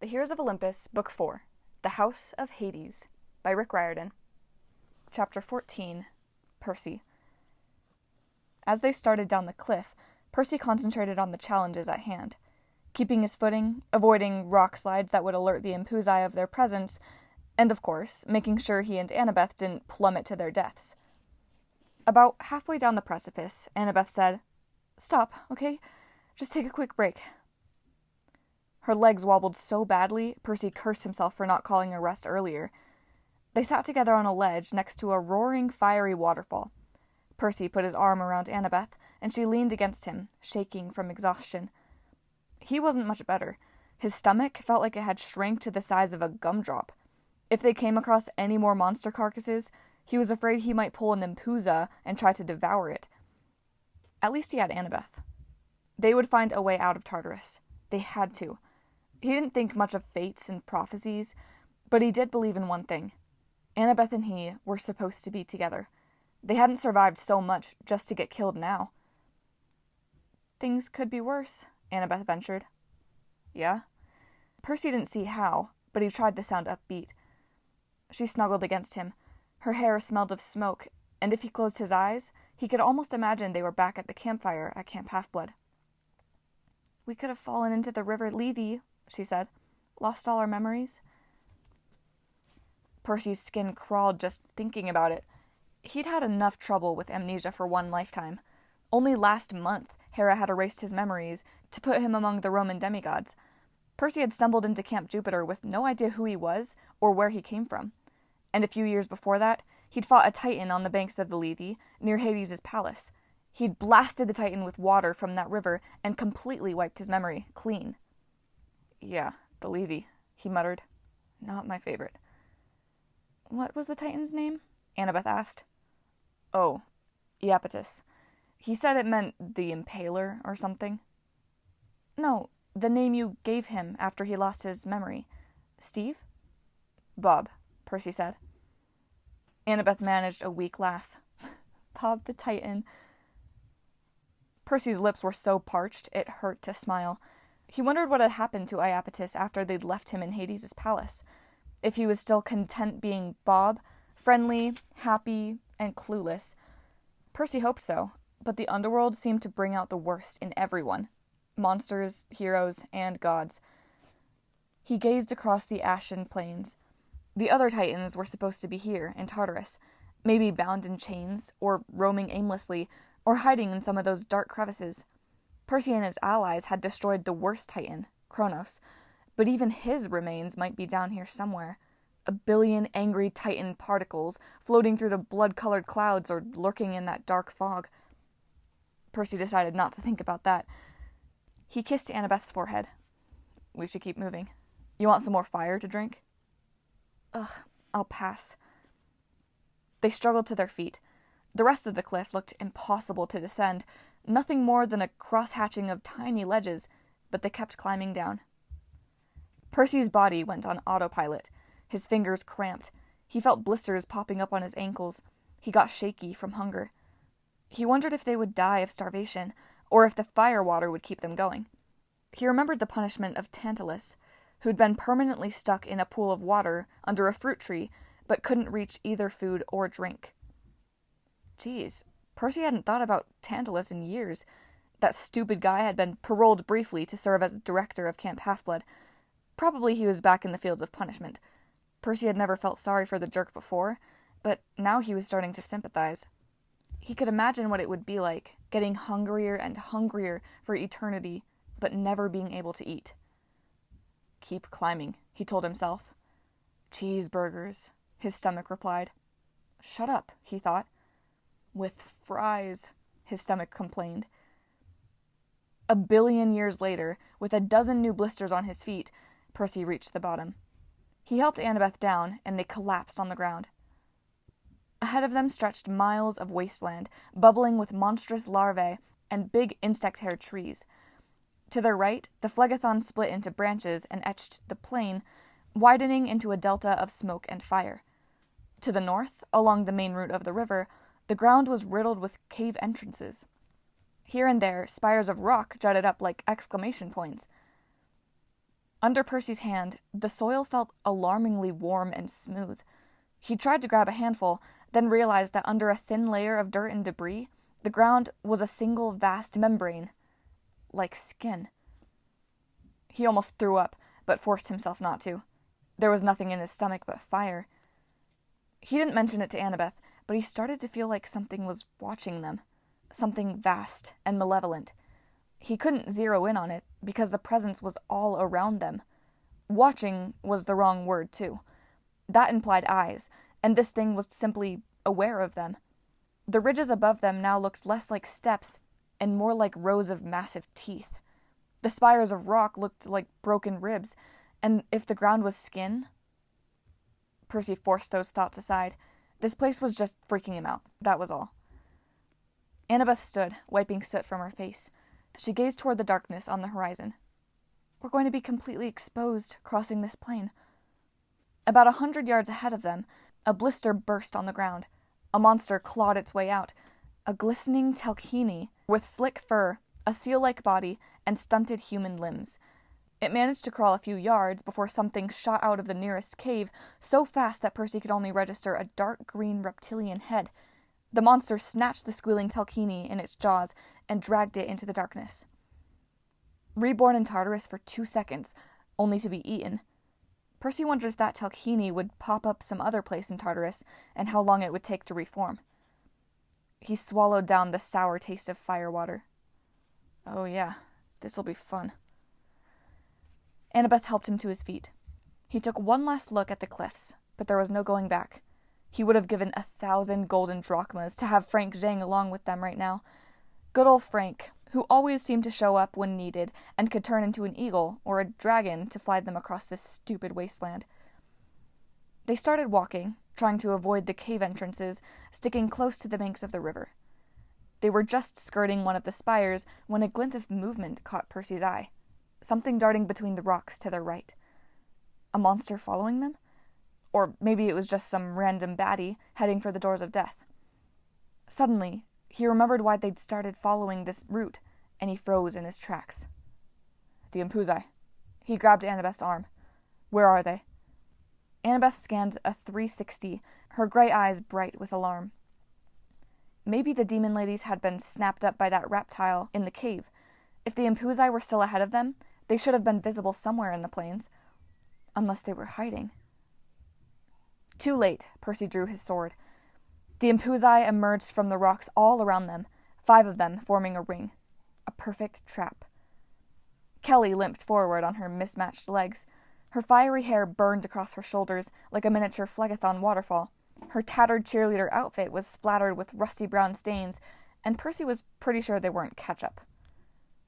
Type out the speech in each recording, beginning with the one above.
The Heroes of Olympus, Book 4, The House of Hades, by Rick Riordan. Chapter 14, Percy. As they started down the cliff, Percy concentrated on the challenges at hand, keeping his footing, avoiding rock slides that would alert the Impuzai of their presence, and, of course, making sure he and Annabeth didn't plummet to their deaths. About halfway down the precipice, Annabeth said, "Stop, okay? Just take a quick break." Her legs wobbled so badly, Percy cursed himself for not calling a rest earlier. They sat together on a ledge next to a roaring, fiery waterfall. Percy put his arm around Annabeth, and she leaned against him, shaking from exhaustion. He wasn't much better. His stomach felt like it had shrank to the size of a gumdrop. If they came across any more monster carcasses, he was afraid he might pull an Impuza and try to devour it. At least he had Annabeth. They would find a way out of Tartarus. They had to. He didn't think much of fates and prophecies, but he did believe in one thing. Annabeth and he were supposed to be together. They hadn't survived so much just to get killed now. "Things could be worse," Annabeth ventured. "Yeah?" Percy didn't see how, but he tried to sound upbeat. She snuggled against him. Her hair smelled of smoke, and if he closed his eyes, he could almost imagine they were back at the campfire at Camp Half-Blood. "We could have fallen into the river Lethe," she said. "Lost all our memories." Percy's skin crawled just thinking about it. He'd had enough trouble with amnesia for one lifetime. Only last month, Hera had erased his memories to put him among the Roman demigods. Percy had stumbled into Camp Jupiter with no idea who he was or where he came from. And a few years before that, he'd fought a Titan on the banks of the Lethe, near Hades' palace. He'd blasted the Titan with water from that river and completely wiped his memory clean. "Yeah, the Lethe," he muttered. "Not my favorite." "What was the Titan's name?" Annabeth asked. "Oh, Iapetus. He said it meant the Impaler or something." "No, the name you gave him after he lost his memory. Steve?" "Bob," Percy said. Annabeth managed a weak laugh. "Bob the Titan." Percy's lips were so parched it hurt to smile. He wondered what had happened to Iapetus after they'd left him in Hades' palace. If he was still content being Bob, friendly, happy, and clueless. Percy hoped so, but the underworld seemed to bring out the worst in everyone. Monsters, heroes, and gods. He gazed across the ashen plains. The other Titans were supposed to be here, in Tartarus, maybe bound in chains, or roaming aimlessly, or hiding in some of those dark crevices. Percy and his allies had destroyed the worst Titan, Kronos, but even his remains might be down here somewhere. A billion angry Titan particles floating through the blood-colored clouds or lurking in that dark fog. Percy decided not to think about that. He kissed Annabeth's forehead. "We should keep moving. You want some more fire to drink?" "Ugh, I'll pass." They struggled to their feet. The rest of the cliff looked impossible to descend, nothing more than a cross-hatching of tiny ledges, but they kept climbing down. Percy's body went on autopilot. His fingers cramped. He felt blisters popping up on his ankles. He got shaky from hunger. He wondered if they would die of starvation, or if the fire water would keep them going. He remembered the punishment of Tantalus, who'd been permanently stuck in a pool of water under a fruit tree, but couldn't reach either food or drink. Geez, Percy hadn't thought about Tantalus in years. That stupid guy had been paroled briefly to serve as director of Camp Half-Blood. Probably he was back in the fields of punishment. Percy had never felt sorry for the jerk before, but now he was starting to sympathize. He could imagine what it would be like, getting hungrier and hungrier for eternity, but never being able to eat. "Keep climbing," he told himself. "Cheeseburgers," his stomach replied. "Shut up," he thought. "With fries," his stomach complained. A billion years later, with a dozen new blisters on his feet, Percy reached the bottom. He helped Annabeth down, and they collapsed on the ground. Ahead of them stretched miles of wasteland, bubbling with monstrous larvae and big insect-haired trees. To their right, the Phlegethon split into branches and etched the plain, widening into a delta of smoke and fire. To the north, along the main route of the river, the ground was riddled with cave entrances. Here and there, spires of rock jutted up like exclamation points. Under Percy's hand, the soil felt alarmingly warm and smooth. He tried to grab a handful, then realized that under a thin layer of dirt and debris, the ground was a single vast membrane, like skin. He almost threw up, but forced himself not to. There was nothing in his stomach but fire. He didn't mention it to Annabeth, but he started to feel like something was watching them, something vast and malevolent. He couldn't zero in on it, because the presence was all around them. Watching was the wrong word, too. That implied eyes, and this thing was simply aware of them. The ridges above them now looked less like steps and more like rows of massive teeth. The spires of rock looked like broken ribs, and if the ground was skin... Percy forced those thoughts aside. This place was just freaking him out, that was all. Annabeth stood, wiping soot from her face. She gazed toward the darkness on the horizon. We're going to be completely exposed crossing this plain. About 100 yards ahead of them, a blister burst on the ground. A monster clawed its way out. A glistening talquini with slick fur, a seal-like body, and stunted human limbs. It managed to crawl a few yards before something shot out of the nearest cave so fast that Percy could only register a dark green reptilian head. The monster snatched the squealing talquini in its jaws and dragged it into the darkness. Reborn in Tartarus for 2 seconds, only to be eaten. Percy wondered if that talquini would pop up some other place in Tartarus, and how long it would take to reform. He swallowed down the sour taste of firewater. Oh yeah, this'll be fun. Annabeth helped him to his feet. He took one last look at the cliffs, but there was no going back. He would have given 1,000 golden drachmas to have Frank Zhang along with them right now. Good old Frank, who always seemed to show up when needed and could turn into an eagle or a dragon to fly them across this stupid wasteland. They started walking, trying to avoid the cave entrances, sticking close to the banks of the river. They were just skirting one of the spires when a glint of movement caught Percy's eye. Something darting between the rocks to their right. A monster following them? Or maybe it was just some random baddie heading for the doors of death. Suddenly, he remembered why they'd started following this route, and he froze in his tracks. The Impuzai. He grabbed Annabeth's arm. Where are they? Annabeth scanned a 360, her gray eyes bright with alarm. Maybe the demon ladies had been snapped up by that reptile in the cave. If the Impuzai were still ahead of them, they should have been visible somewhere in the plains. Unless they were hiding. Too late, Percy drew his sword. The Impuzai emerged from the rocks all around them, 5 of them forming a ring. A perfect trap. Kelly limped forward on her mismatched legs. Her fiery hair burned across her shoulders like a miniature Phlegethon waterfall. Her tattered cheerleader outfit was splattered with rusty brown stains, and Percy was pretty sure they weren't ketchup.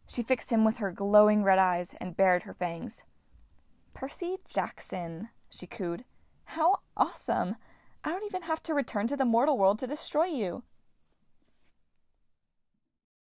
She fixed him with her glowing red eyes and bared her fangs. "Percy Jackson," she cooed. "How awesome! I don't even have to return to the mortal world to destroy you."